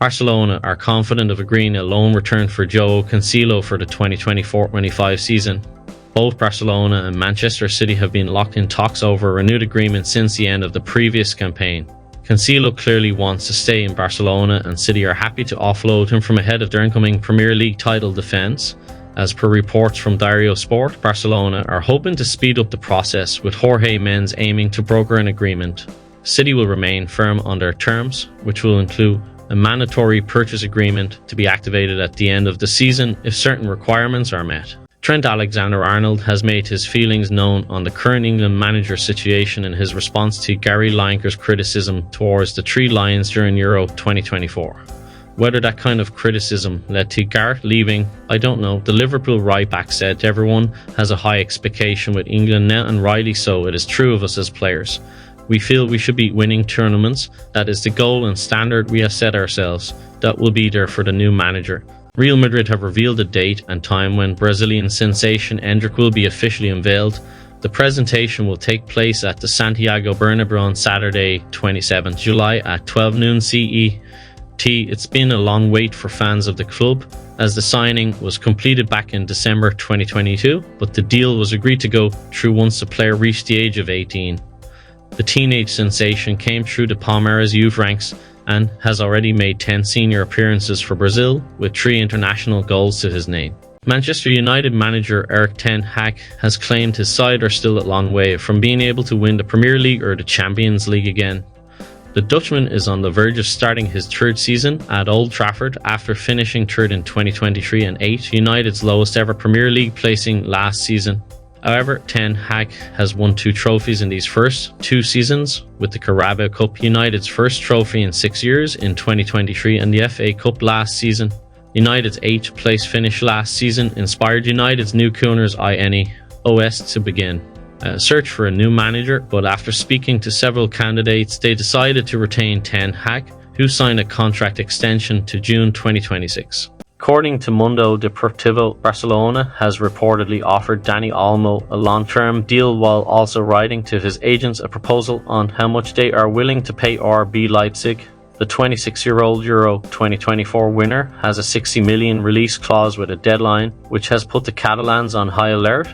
Barcelona are confident of agreeing a loan return for Joao Cancelo for the 2024-25 season. Both Barcelona and Manchester City have been locked in talks over a renewed agreement since the end of the previous campaign. Cancelo clearly wants to stay in Barcelona, and City are happy to offload him from ahead of their incoming Premier League title defence. As per reports from Diario Sport, Barcelona are hoping to speed up the process, with Jorge Mendes aiming to broker an agreement. City will remain firm on their terms, which will include a mandatory purchase agreement to be activated at the end of the season if certain requirements are met. Trent Alexander-Arnold has made his feelings known on the current England manager situation in his response to Gary Lineker's criticism towards the Three Lions during Euro 2024. Whether that kind of criticism led to Gareth leaving, I don't know. The Liverpool right-back said everyone has a high expectation with England now, and rightly so. It is true of us as players. We feel we should be winning tournaments. That is the goal and standard we have set ourselves. That will be there for the new manager. Real Madrid have revealed a date and time when Brazilian sensation Endrick will be officially unveiled. The presentation will take place at the Santiago Bernabeu on Saturday, 27th July at 12 noon CET. It's been a long wait for fans of the club, as the signing was completed back in December 2022, but the deal was agreed to go through once the player reached the age of 18. The teenage sensation came through the Palmeiras youth ranks and has already made 10 senior appearances for Brazil, with 3 international goals to his name. Manchester United manager Erik ten Hag has claimed his side are still a long way from being able to win the Premier League or the Champions League again. The Dutchman is on the verge of starting his third season at Old Trafford after finishing third in 2023 and 8th, United's lowest ever Premier League placing last season. However, Ten Hag has won 2 trophies in these first 2 seasons, with the Carabao Cup, United's first trophy in 6 years in 2023, and the FA Cup last season. United's 8th place finish last season inspired United's new owners INEOS to begin a search for a new manager, but after speaking to several candidates, they decided to retain Ten Hag, who signed a contract extension to June 2026. According to Mundo Deportivo, Barcelona has reportedly offered Dani Olmo a long-term deal while also writing to his agents a proposal on how much they are willing to pay RB Leipzig. The 26-year-old Euro 2024 winner has a 60 million release clause with a deadline, which has put the Catalans on high alert.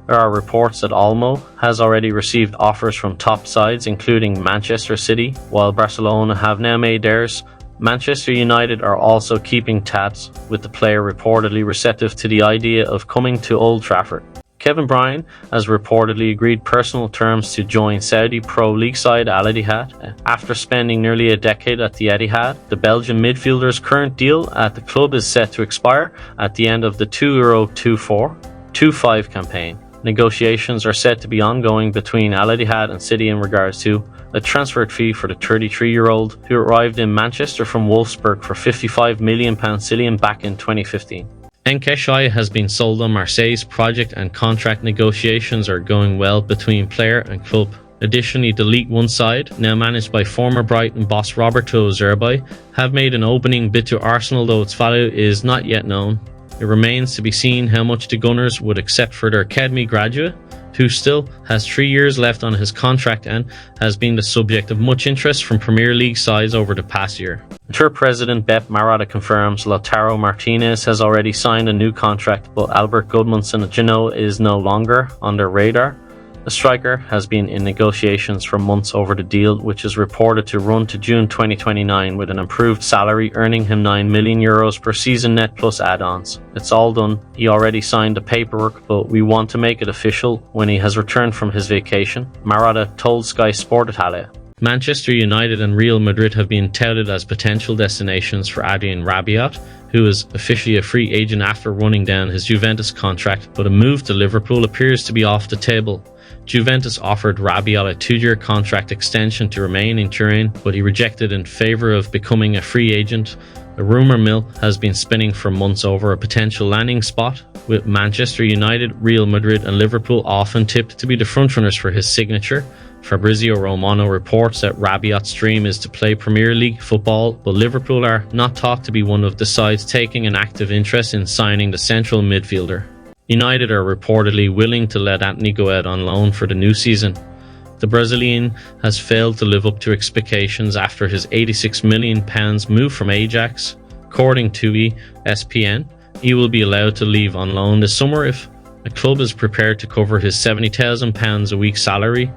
There are reports that Olmo has already received offers from top sides including Manchester City, while Barcelona have now made theirs. Manchester United are also keeping tabs, with the player reportedly receptive to the idea of coming to Old Trafford. Kevin Bruyne has reportedly agreed personal terms to join Saudi Pro League side Al Ittihad. After spending nearly a decade at the Etihad, the Belgian midfielder's current deal at the club is set to expire at the end of the Euro 24-25 campaign. Negotiations are said to be ongoing between Al Ittihad and City in regards to a transfer fee for the 33-year-old who arrived in Manchester from Wolfsburg for £55 million Cillian back in 2015. Nketiah has been sold on Marseille's project, and contract negotiations are going well between player and club. Additionally, the League One side, now managed by former Brighton boss Roberto Zerbi, have made an opening bid to Arsenal, though its value is not yet known. It remains to be seen how much the Gunners would accept for their academy graduate, who still has 3 years left on his contract and has been the subject of much interest from Premier League sides over the past year. Tour president Pep Marotta confirms Lautaro Martinez has already signed a new contract, but Albert Gudmundsson at Genoa is no longer on their radar. The striker has been in negotiations for months over the deal, which is reported to run to June 2029 with an improved salary, earning him €9 million per season net plus add-ons. It's all done. He already signed the paperwork, but we want to make it official when he has returned from his vacation, Marotta told Sky Sport Italia. Manchester United and Real Madrid have been touted as potential destinations for Adrien Rabiot, who is officially a free agent after running down his Juventus contract, but a move to Liverpool appears to be off the table. Juventus offered Rabiot a 2-year contract extension to remain in Turin, but he rejected in favour of becoming a free agent. A rumour mill has been spinning for months over a potential landing spot, with Manchester United, Real Madrid and Liverpool often tipped to be the frontrunners for his signature. Fabrizio Romano reports that Rabiot's dream is to play Premier League football, but Liverpool are not thought to be one of the sides taking an active interest in signing the central midfielder. United are reportedly willing to let Antony go out on loan for the new season. The Brazilian has failed to live up to expectations after his £86 million move from Ajax. According to ESPN, he will be allowed to leave on loan this summer if a club is prepared to cover his £70,000 a week salary.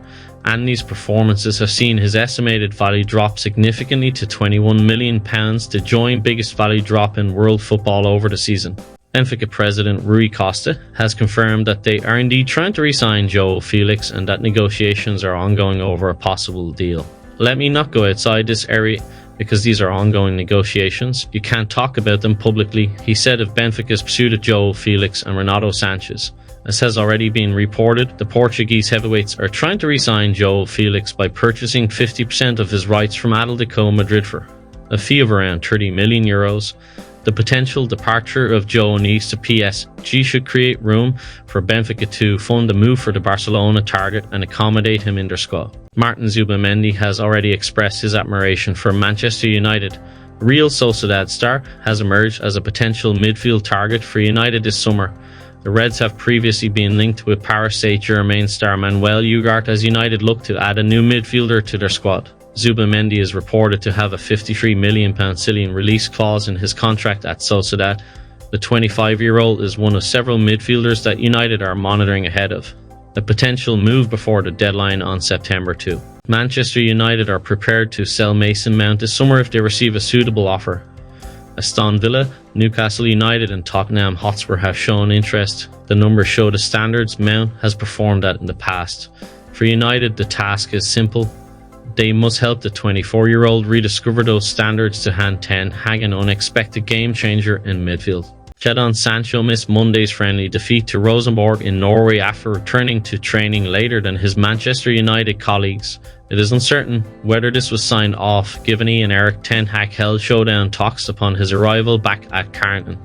Antony's performances have seen his estimated value drop significantly to £21 million, the joint biggest value drop in world football over the season. Benfica president Rui Costa has confirmed that they are indeed trying to re-sign Joao Felix and that negotiations are ongoing over a possible deal. Let me not go outside this area because these are ongoing negotiations. You can't talk about them publicly, he said of Benfica's pursuit of Joao Felix and Renato Sanchez. As has already been reported, the Portuguese heavyweights are trying to re-sign Joao Felix by purchasing 50% of his rights from Atletico Madrid for a fee of around €30 million. The potential departure of Joao needs to PSG should create room for Benfica to fund a move for the Barcelona target and accommodate him in their squad. Martin Zubimendi has already expressed his admiration for Manchester United. Real Sociedad star has emerged as a potential midfield target for United this summer. The Reds have previously been linked with Paris Saint-Germain star Manuel Ugarte as United look to add a new midfielder to their squad. Zubimendi is reported to have a £53 million Cillian release clause in his contract at Sociedad. The 25-year-old is one of several midfielders that United are monitoring ahead of a potential move before the deadline on September 2. Manchester United are prepared to sell Mason Mount this summer if they receive a suitable offer. Aston Villa, Newcastle United and Tottenham Hotspur have shown interest. The numbers show the standards Mount has performed at in the past. For United, the task is simple. They must help the 24-year-old rediscover those standards to hand Ten Hag an unexpected game-changer in midfield. Jadon Sancho missed Monday's friendly defeat to Rosenborg in Norway after returning to training later than his Manchester United colleagues. It is uncertain whether this was signed off, given he and Erik Ten Hag held showdown talks upon his arrival back at Carrington.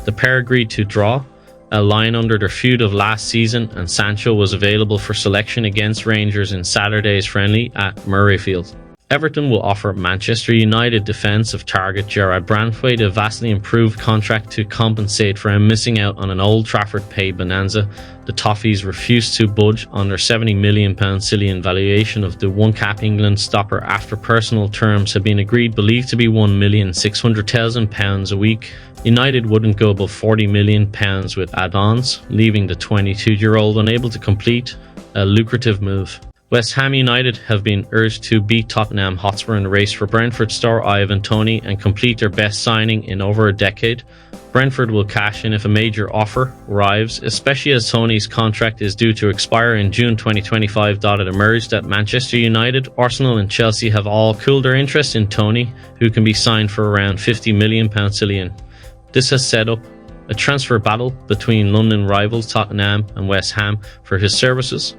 The pair agreed to draw a line under their feud of last season, and Sancho was available for selection against Rangers in Saturday's friendly at Murrayfield. Everton will offer Manchester United defensive target Gerard Branthwaite a vastly improved contract to compensate for him missing out on an Old Trafford pay bonanza. The Toffees refused to budge on their £70 million Cillian valuation of the one-cap England stopper after personal terms had been agreed, believed to be £1,600,000 a week. United wouldn't go above £40 million with add-ons, leaving the 22-year-old unable to complete a lucrative move. West Ham United have been urged to beat Tottenham Hotspur in the race for Brentford star Antony and complete their best signing in over a decade. Brentford will cash in if a major offer arrives, especially as Tony's contract is due to expire in June 2025. It emerged that Manchester United, Arsenal and Chelsea have all cooled their interest in Tony, who can be signed for around £50 million Cillian. This has set up a transfer battle between London rivals Tottenham and West Ham for his services.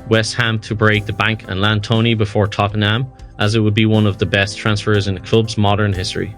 West Ham to break the bank and land Tony before Tottenham, as it would be one of the best transfers in the club's modern history.